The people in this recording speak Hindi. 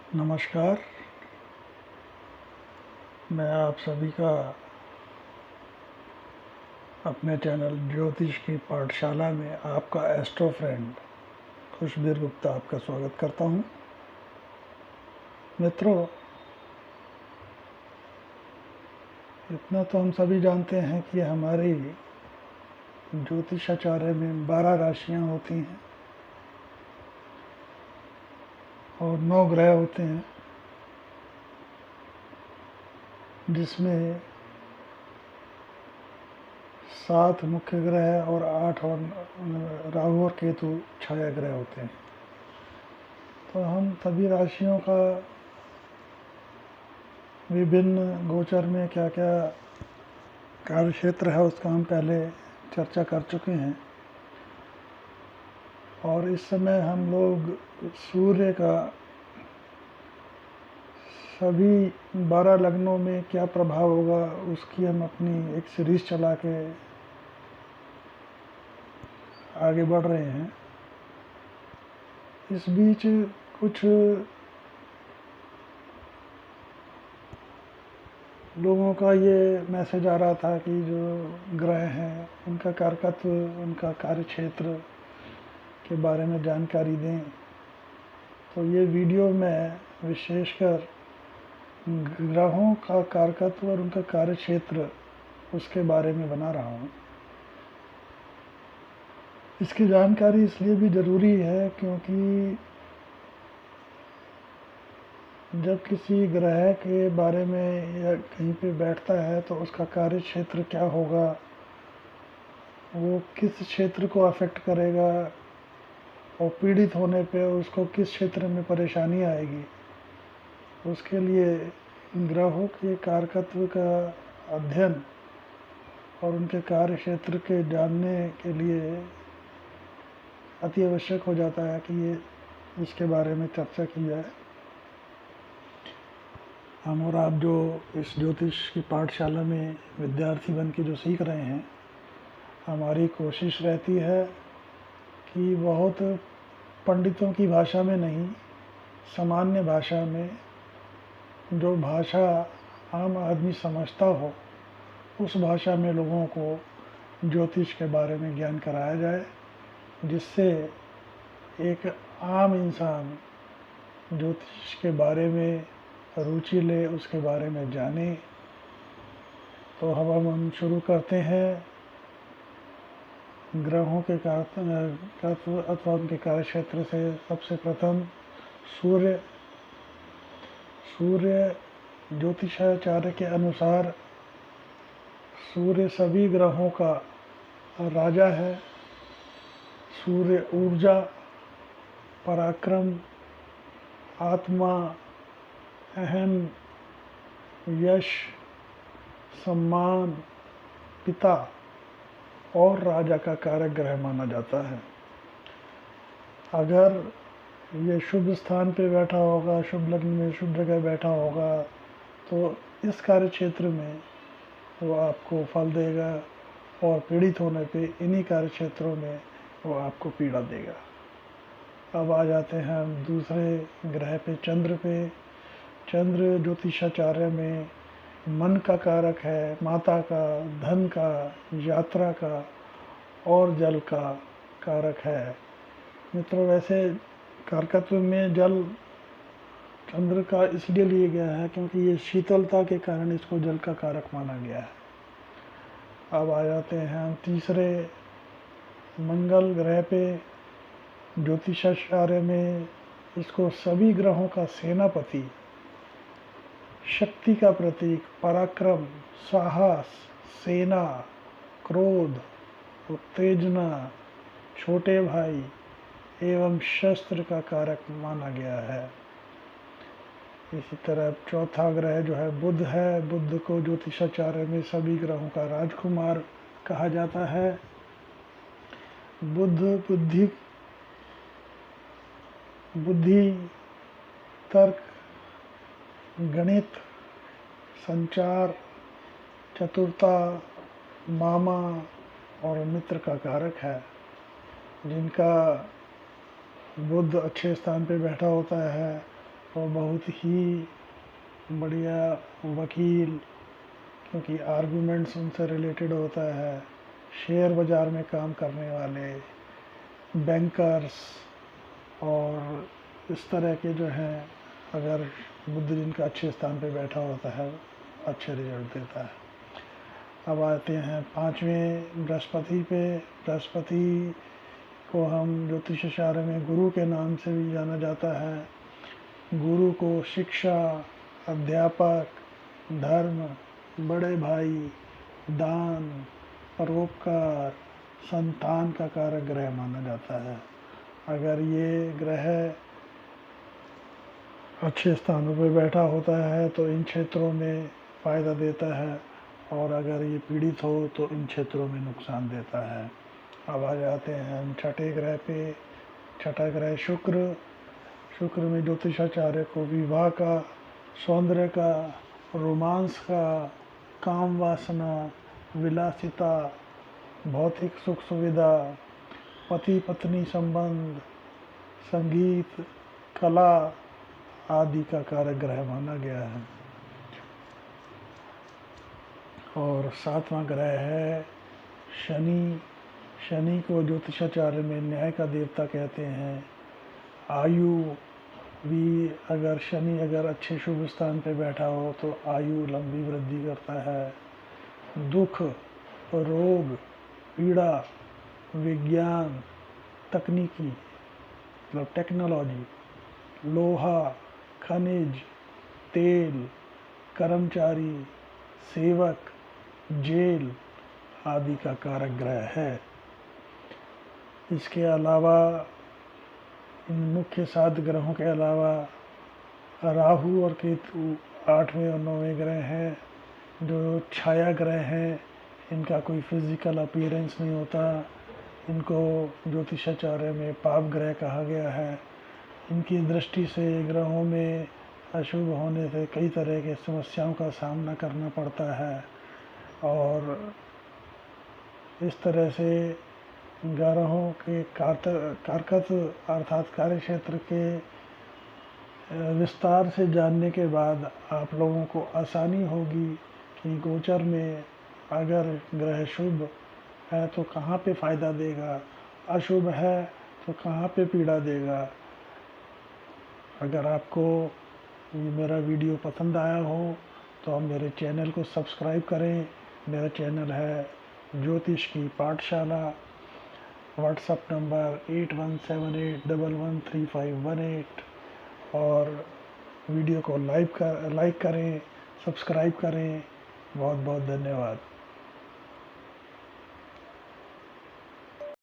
नमस्कार। मैं आप सभी का अपने चैनल ज्योतिष की पाठशाला में आपका एस्ट्रो फ्रेंड खुशबीर गुप्ता आपका स्वागत करता हूं। मित्रों, इतना तो हम सभी जानते हैं कि हमारी ज्योतिषाचार्य में 12 राशियां होती हैं और 9 ग्रह होते हैं, जिसमें 7 मुख्य ग्रह और 8 और राहु और केतु छाया ग्रह होते हैं। तो हम सभी राशियों का विभिन्न गोचर में क्या क्या कार्य क्षेत्र है उसका हम पहले चर्चा कर चुके हैं। और इस समय हम लोग सूर्य का सभी 12 लग्नों में क्या प्रभाव होगा उसकी हम अपनी एक सीरीज चला के आगे बढ़ रहे हैं। इस बीच कुछ लोगों का ये मैसेज आ रहा था कि जो ग्रह हैं उनका कारकत्व, उनका कार्य क्षेत्र के बारे में जानकारी दें। तो ये वीडियो मैं विशेषकर ग्रहों का कारकत्व और उनका कार्य क्षेत्र उसके बारे में बना रहा हूँ। इसकी जानकारी इसलिए भी ज़रूरी है क्योंकि जब किसी ग्रह के बारे में या कहीं पे बैठता है तो उसका कार्य क्षेत्र क्या होगा, वो किस क्षेत्र को अफेक्ट करेगा और पीड़ित होने पे उसको किस क्षेत्र में परेशानी आएगी, उसके लिए ग्रहों के कारकत्व का अध्ययन और उनके कार्य क्षेत्र के जानने के लिए अति आवश्यक हो जाता है कि ये इसके बारे में चर्चा की जाए। हम और आप जो इस ज्योतिष की पाठशाला में विद्यार्थी बन के जो सीख रहे हैं, हमारी कोशिश रहती है कि बहुत पंडितों की भाषा में नहीं, सामान्य भाषा में, जो भाषा आम आदमी समझता हो, उस भाषा में लोगों को ज्योतिष के बारे में ज्ञान कराया जाए, जिससे एक आम इंसान ज्योतिष के बारे में रुचि ले, उसके बारे में जाने। तो हम शुरू करते हैं ग्रहों के तत्व अथवा उनके कार्य क्षेत्र से। सबसे प्रथम सूर्य ज्योतिषाचार्य के अनुसार सूर्य सभी ग्रहों का राजा है। सूर्य ऊर्जा, पराक्रम, आत्मा, अहम, यश, सम्मान, पिता और राजा का कारक ग्रह माना जाता है। अगर ये शुभ स्थान पे बैठा होगा, शुभ लग्न में शुभ जगह बैठा होगा, तो इस कार्य क्षेत्र में वो आपको फल देगा और पीड़ित होने पे इन्हीं कार्य क्षेत्रों में वो आपको पीड़ा देगा। अब आ जाते हैं हम दूसरे ग्रह पे, चंद्र पे। चंद्र ज्योतिषाचार्य में मन का कारक है, माता का, धन का, यात्रा का और जल का कारक है। मित्रों, वैसे कारकत्व में जल चंद्र का इसलिए लिया गया है क्योंकि ये शीतलता के कारण इसको जल का कारक माना गया है। अब आ जाते हैं हम तीसरे मंगल ग्रह पे। ज्योतिषाचार्य में इसको सभी ग्रहों का सेनापति, शक्ति का प्रतीक, पराक्रम, साहस, सेना, क्रोध, उत्तेजना, छोटे भाई एवं शस्त्र का कारक माना गया है। इसी तरह चौथा ग्रह जो है बुध है। बुध को ज्योतिषाचार्य में सभी ग्रहों का राजकुमार कहा जाता है। बुध बुद्धि, तर्क, गणित, संचार, चतुरता, मामा और मित्र का कारक है। जिनका बुध अच्छे स्थान पे बैठा होता है वो बहुत ही बढ़िया वकील, क्योंकि आर्गूमेंट्स उनसे रिलेटेड होता है, शेयर बाज़ार में काम करने वाले, बैंकर्स और इस तरह के जो हैं, अगर बुध जिनका अच्छे स्थान पे बैठा होता है अच्छे रिजल्ट देता है। अब आते हैं पाँचवें बृहस्पति पे। बृहस्पति को हम ज्योतिष शास्त्र में गुरु के नाम से भी जाना जाता है। गुरु को शिक्षा, अध्यापक, धर्म, बड़े भाई, दान, परोपकार, संतान का कारक ग्रह माना जाता है। अगर ये ग्रह अच्छे स्थानों पर बैठा होता है तो इन क्षेत्रों में फ़ायदा देता है, और अगर ये पीड़ित हो तो इन क्षेत्रों में नुकसान देता है। अब आ जाते हैं हम छठे ग्रह पे। छठा ग्रह शुक्र। शुक्र में ज्योतिषाचार्य को विवाह का, सौंदर्य का, रोमांस का, काम वासना, विलासिता, भौतिक सुख सुविधा, पति पत्नी संबंध, संगीत, कला आदि का कारक ग्रह माना गया है। और सातवां ग्रह है शनि। शनि को ज्योतिषाचार्य में न्याय का देवता कहते हैं। आयु भी, अगर शनि अगर अच्छे शुभ स्थान पे बैठा हो तो आयु लंबी वृद्धि करता है। दुख, रोग, पीड़ा, विज्ञान, तकनीकी मतलब टेक्नोलॉजी, लोहा, खनिज, तेल, कर्मचारी, सेवक, जेल आदि का कारक ग्रह है। इसके अलावा इन मुख्य 7 ग्रहों के अलावा राहु और केतु 8वें और 9वें ग्रह हैं, जो छाया ग्रह हैं। इनका कोई फिजिकल अपीयरेंस नहीं होता। इनको ज्योतिषाचार्य में पाप ग्रह कहा गया है। इनकी दृष्टि से ग्रहों में अशुभ होने से कई तरह के समस्याओं का सामना करना पड़ता है, और इस तरह से ग्रहों के कारकत अर्थात कार्य क्षेत्र के विस्तार से जानने के बाद आप लोगों को आसानी होगी कि गोचर में अगर ग्रह शुभ है तो कहाँ पे फ़ायदा देगा, अशुभ है तो कहाँ पे पीड़ा देगा। अगर आपको ये मेरा वीडियो पसंद आया हो तो आप मेरे चैनल को सब्सक्राइब करें। मेरा चैनल है ज्योतिष की पाठशाला। व्हाट्सएप नंबर 8178113518, और वीडियो को लाइक करें, सब्सक्राइब करें। बहुत बहुत धन्यवाद।